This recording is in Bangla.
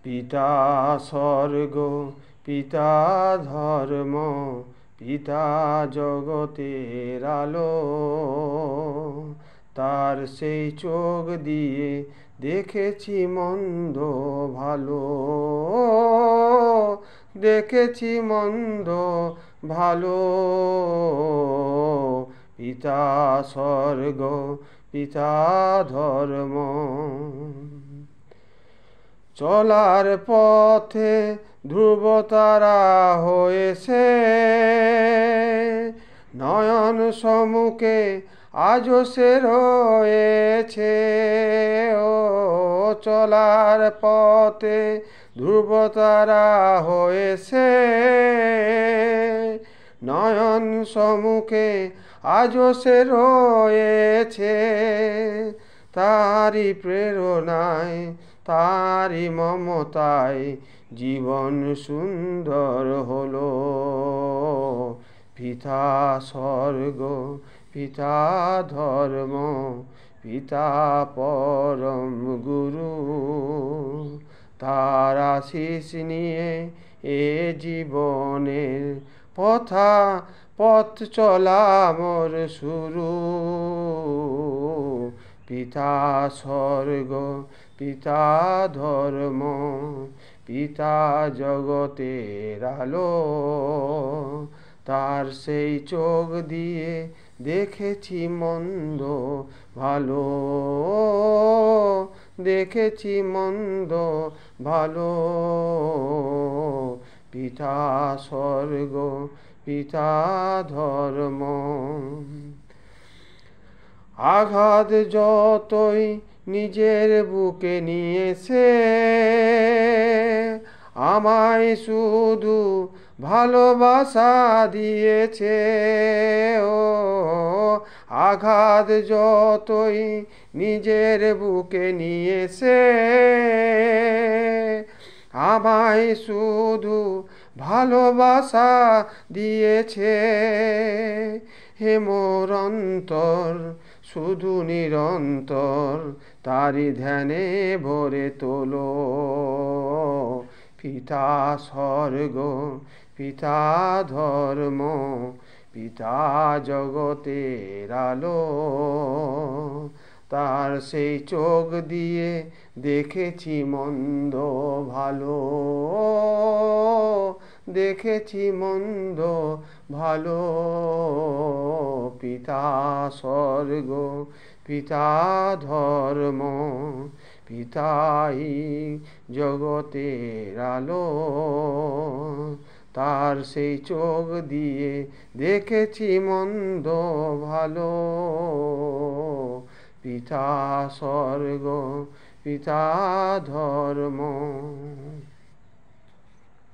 পিতা স্বর্গ, পিতা ধর্ম, পিতা জগতের আলো। তার সেই চোখ দিয়ে দেখেছি মন্দ ভালো, দেখেছি মন্দ ভালো। পিতা স্বর্গ, পিতা ধর্ম। চলার পথে ধ্রুবতারা হয়েছে, নয়ন সম্মুখে আজও সে রয়েছে। ও চলার পথে ধ্রুবতারা হয়েছে, নয়ন সম্মুখে আজও সে রয়েছে। তারি প্রেরণায়, তারি মমতায় জীবন সুন্দর হলো। পিতা স্বর্গ, পিতা ধর্ম, পিতা পরম গুরু। তার আশিস নিয়ে এ জীবনের পথ চলা মোর শুরু। পিতা স্বর্গ, পিতা ধর্ম, পিতা জগতের আলো। তার সেই চোখ দিয়ে দেখেছি মন্দ ভালো, দেখেছি মন্দ ভালো। পিতা স্বর্গ, পিতা ধর্ম। আঘাত যতই নিজের বুকে নিয়েছে, আমায় শুধু ভালোবাসা দিয়েছে। ও আঘাত যতই নিজের বুকে নিয়েছে, আমায় শুধু ভালোবাসা দিয়েছে। হে মোর অন্তর, শুধু নিরন্তর তারি ধ্যানে ভরে তোলো। পিতা স্বর্গ, পিতা ধর্ম, পিতা জগতের আলো। তার সেই চোখ দিয়ে দেখেছি মন্দ ভালো, দেখেছি মন্দ ভালো। পিতা স্বর্গ, পিতা ধর্ম, পিতাই জগতের আলো। তার সেই চোখ দিয়ে দেখেছি মন্দ ভালো। পিতা স্বর্গ, পিতা ধর্ম।